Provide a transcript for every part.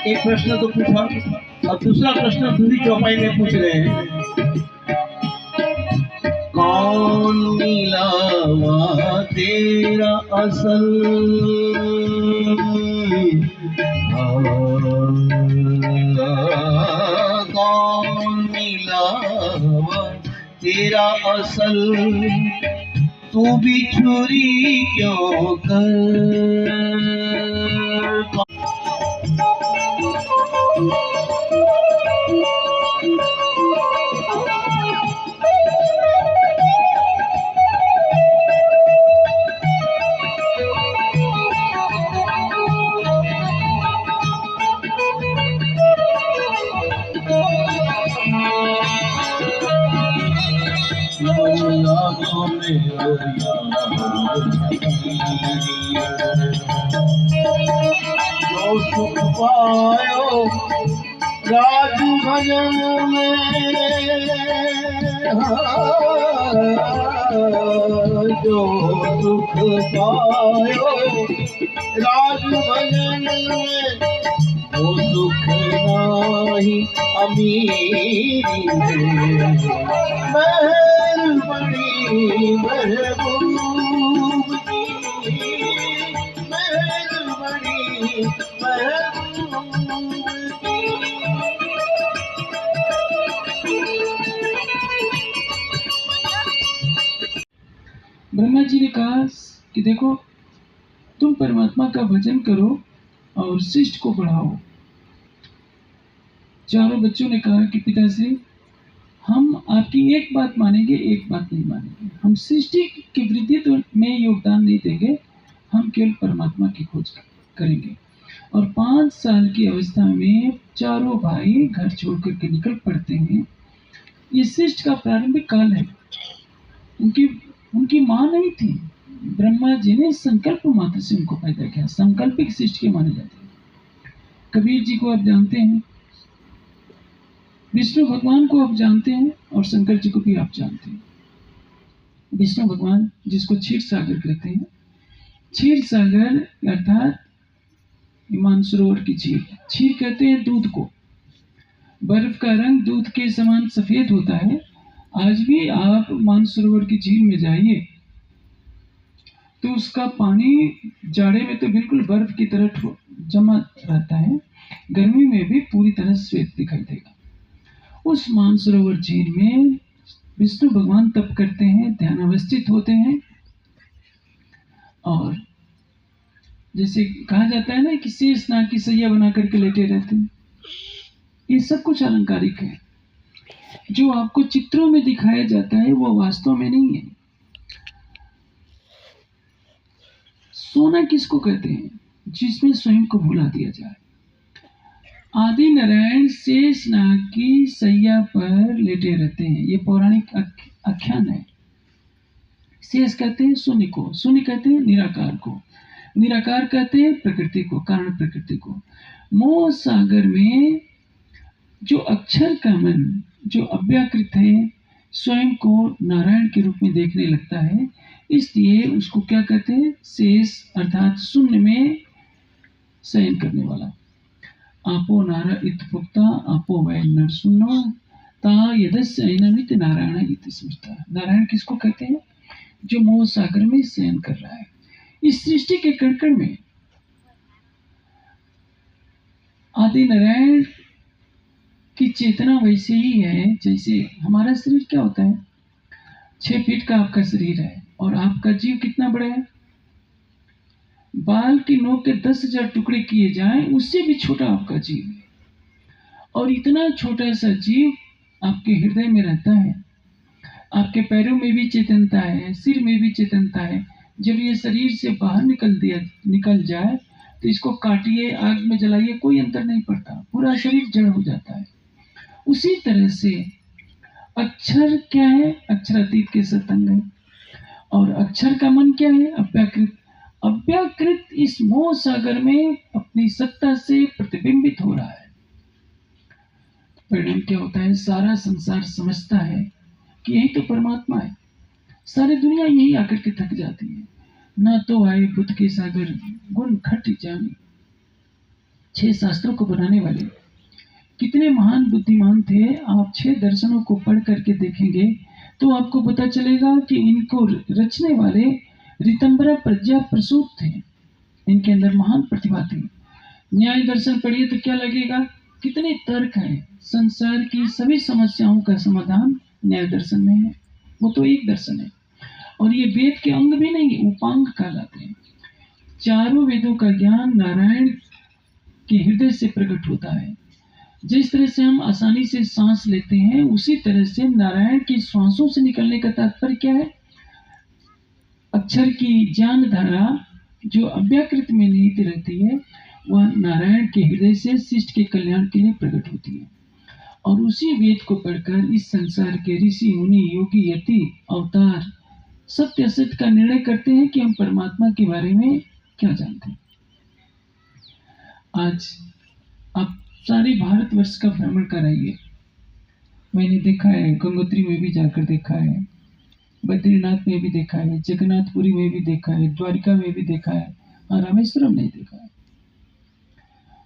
एक प्रश्न तो पूछा और दूसरा प्रश्न दूसरी चौपाई में पूछ रहे हैं, कौन मिलावा तेरा असल, कौन मिलावा तेरा असल, तू भी चोरी क्यों कर। जो सुख पायो राज भजन में, जो सुख पायो राज भजन में, वो सुख नाही अमीरी में। महर बड़ी महबूब की, महर बड़ी महबूब की। ब्रह्मा जी ने कहा कि देखो, तुम परमात्मा का भजन करो और शिष्ट को बढ़ाओ। चारों बच्चों ने कहा कि पिताश्री, हम आपकी एक बात मानेंगे, एक बात नहीं मानेंगे। हम सृष्टि की वृद्धि तो में योगदान नहीं देंगे, हम केवल परमात्मा की खोज करेंगे। और 5 साल की अवस्था में चारों भाई घर छोड़ करके निकल पड़ते हैं। ये सृष्टि का प्रारंभिक काल है। उनकी माँ नहीं थी, ब्रह्मा जी ने संकल्प मात्र से उनको पैदा किया। संकल्पिक सृष्टि के माने जाते हैं। कबीर जी को आप जानते हैं, विष्णु भगवान को आप जानते हैं, और शंकर जी को भी आप जानते हैं। विष्णु भगवान जिसको क्षीर सागर कहते हैं, क्षीर सागर अर्थात मानसरोवर की झील। क्षीर कहते हैं दूध को। बर्फ का रंग दूध के समान सफेद होता है। आज भी आप मानसरोवर की झील में जाइए तो उसका पानी जाड़े में तो बिल्कुल बर्फ की तरह जमा रहता है, गर्मी में भी पूरी तरह श्वेत दिखाई देगा। उस मानसरोवर झील में विष्णु भगवान तप करते हैं, ध्यानावस्थित होते हैं। और जैसे कहा जाता है ना कि शेष नाग की सैया बना करके लेटे रहते हैं, ये सब कुछ अलंकारिक है। जो आपको चित्रों में दिखाया जाता है वो वास्तव में नहीं है। सोना किसको कहते हैं? जिसमें स्वयं को भुला दिया जाए। आदि नारायण शेष नाग की सैया पर लेटे रहते हैं, ये पौराणिक आख्यान है। शेष कहते हैं शून्य को, शून्य कहते हैं निराकार को, निराकार कहते हैं प्रकृति को, कारण प्रकृति को। मोह सागर में जो अक्षर का मन, जो अव्याकृत है, स्वयं को नारायण के रूप में देखने लगता है, इसलिए उसको क्या कहते हैं? शेष अर्थात शून्य में शयन करने वाला। आपो नारा इत्युक्ता आपो वै नरसुनो ता यदस्य ऐनमित नारायण इति स्मृता। नारायण किसको कहते हैं? जो मोह सागर में शयन कर रहा है। इस सृष्टि के कण में आदि नारायण की चेतना वैसे ही है जैसे हमारा शरीर क्या होता है। 6 फीट का आपका शरीर है और आपका जीव कितना बड़ा है? बाल की नोक के 10,000 टुकड़े किए जाएं, उससे भी छोटा आपका जीव है। और इतना छोटा सा जीव आपके हृदय में रहता है। आपके पैरों में भी चेतनता है, सिर में भी चेतनता है। जब ये शरीर से बाहर निकल जाए तो इसको काटिए, आग में जलाइए, कोई अंतर नहीं पड़ता, पूरा शरीर जड़ हो जाता है। उसी तरह से अक्षर क्या है? अक्षरातीत के सतंग है। और अक्षर का मन क्या है? अव्याकृत। अव्याकृत इस मोह सागर में अपनी सत्ता से प्रतिबिंबित हो रहा है। परिणाम क्या होता है? सारा संसार समझता है कि यही तो परमात्मा है। सारी दुनिया यही आकर के थक जाती है। ना तो आए बुद्ध के सागर गुण खट जानी, 6 शास्त्रों को बनाने वाले कितने महान बुद्धिमान थे। आप 6 दर्शनों को पढ़ करके देखेंगे तो आपको पता चलेगा कि इनको रचने वाले ऋतंबरा प्रज्ञा प्रसूत थे। इनके अंदर महान प्रतिभा थी। न्याय दर्शन पढ़िए तो क्या लगेगा, कितने तर्क हैं। संसार की सभी समस्याओं का समाधान न्याय दर्शन में है। वो तो एक दर्शन है और ये वेद के अंग भी नहीं, उपांग कहलाते हैं। चारों वेदों का ज्ञान नारायण के हृदय से प्रकट होता है। जिस तरह से हम आसानी से सांस लेते हैं, उसी तरह से नारायण की श्वासों से निकलने का तात्पर्य क्या है? अक्षर की ज्ञान धारा जो अव्याकृत में निहित रहती है, वह नारायण के हृदय से शिष्ट के कल्याण के लिए प्रकट होती है। और उसी वेद को पढ़कर इस संसार के ऋषि मुनि योगी यति अवतार सत्य असत्य का निर्णय करते हैं कि हम परमात्मा के बारे में क्या जानते हैं। आज आप सारे भारतवर्ष का भ्रमण कराइए। मैंने देखा है, गंगोत्री में भी जाकर देखा है, बद्रीनाथ में भी देखा है, जगन्नाथपुरी में भी देखा है, द्वारिका में भी देखा है, और रामेश्वरम नहीं देखा है।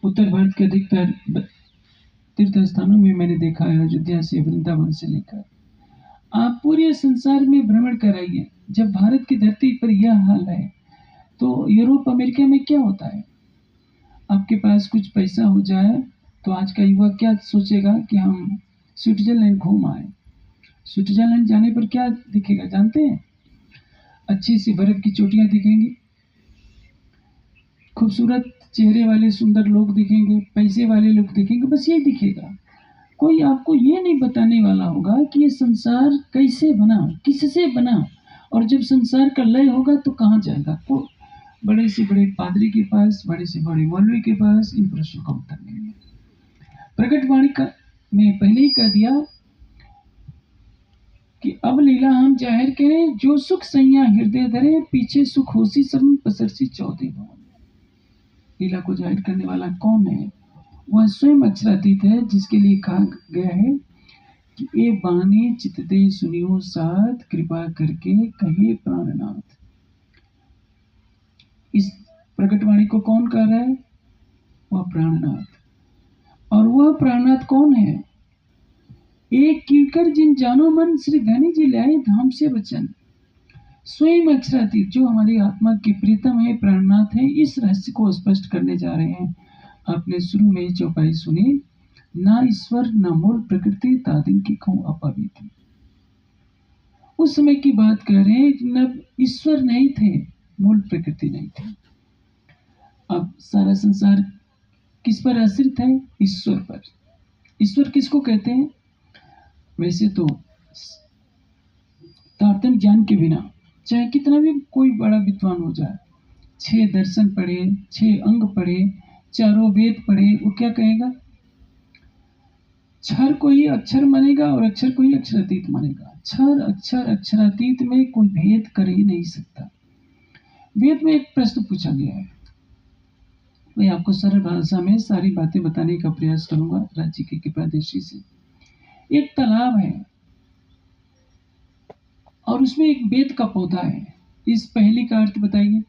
उत्तर भारत के अधिकतर तीर्थ स्थानों में मैंने देखा है, अयोध्या से वृंदावन से लेकर। आप पूरे संसार में भ्रमण कराइए। जब भारत की धरती पर यह हाल है तो यूरोप अमेरिका में क्या होता है? आपके पास कुछ पैसा हो जाए तो आज का युवा क्या सोचेगा कि हम स्विट्जरलैंड घूम आए। स्विट्जरलैंड जाने पर क्या दिखेगा जानते हैं? अच्छी सी बर्फ की चोटियां दिखेंगी, खूबसूरत चेहरे वाले सुंदर लोग दिखेंगे, पैसे वाले लोग दिखेंगे, बस यही दिखेगा। कोई आपको ये नहीं बताने वाला होगा कि ये संसार कैसे बना, किससे बना, और जब संसार का लय होगा तो कहाँ जाएगा। को बड़े से बड़े पादरी के पास, बड़े से बड़े मौलवी के पास इन प्रश्नों का उत्तर नहीं है। प्रकट वाणी का मैं पहले ही कह दिया कि अब लीला हम जाहिर करें, जो सुख सैया हृदय धरे, पीछे सुख होसी सब पसरसी चौथे भवन। लीला को जाहिर करने वाला कौन है? वह स्वयं अक्षरातीत है, जिसके लिए कहा गया है कि ए बानी चित दे सुनियो साथ, कृपा करके कहे प्राणनाथ। इस प्रकटवाणी को कौन कह रहा है? वह प्राणनाथ। और वह प्राणनाथ कौन है? एक कीकर जिन जानो मन, श्री धनी जी लाए धाम से वचन। स्वयं अक्षरातीत जो हमारी आत्मा के प्रीतम है, प्राणनाथ है। इस रहस्य को स्पष्ट करने जा रहे हैं। आपने शुरू में ही चौपाई सुनी, ना ईश्वर न मूल प्रकृति, तादिन की कहूं अपावित। उस समय की बात कर रहे हैं, न ईश्वर नहीं थे, मूल प्रकृति नहीं थी। अब सारा संसार किस पर आश्रित है? ईश्वर पर। ईश्वर किसको कहते हैं? वैसे तो तारतम्य ज्ञान के बिना चाहे कितना भी कोई बड़ा विद्वान हो जाए, 6 दर्शन पढ़े, 6 अंग पढ़े, चारों वेद पढ़े, वो क्या कहेगा? क्षर को ही अक्षर मानेगा और अक्षर को ही अक्षरातीत मानेगा। क्षर अक्षर अक्षरातीत में कोई भेद कर ही नहीं सकता। वेद में एक प्रश्न पूछा गया है, मैं आपको सरल भाषा में सारी बातें बताने का प्रयास करूंगा राज्य की कृपा दृष्टि से। एक तालाब है और उसमें एक बेत का पौधा है। इस पहली का अर्थ बताइए।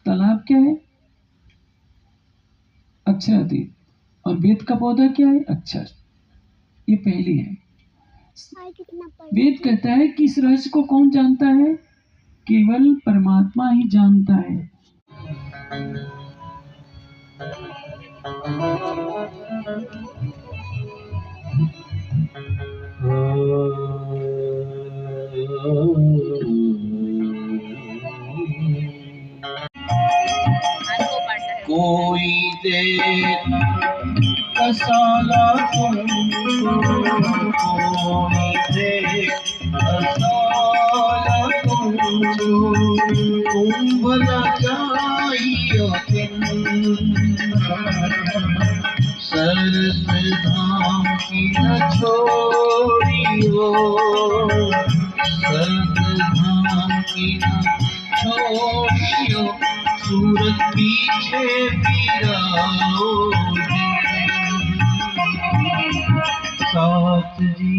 तालाब क्या है? अक्षरातीत। और बेत का पौधा क्या है? अक्षर। ये पहली है। वेद कहता है कि इस रहस्य को कौन जानता है? केवल परमात्मा ही जानता है। कोई दे कसाला तुमको, कोई दे कसाला तुमको, तुम भला जाइयो सर्वधाम की न छोड़ियो, सर्वधाम की न छोड़ियो, सूरत पीछे फिराओ साथ जी।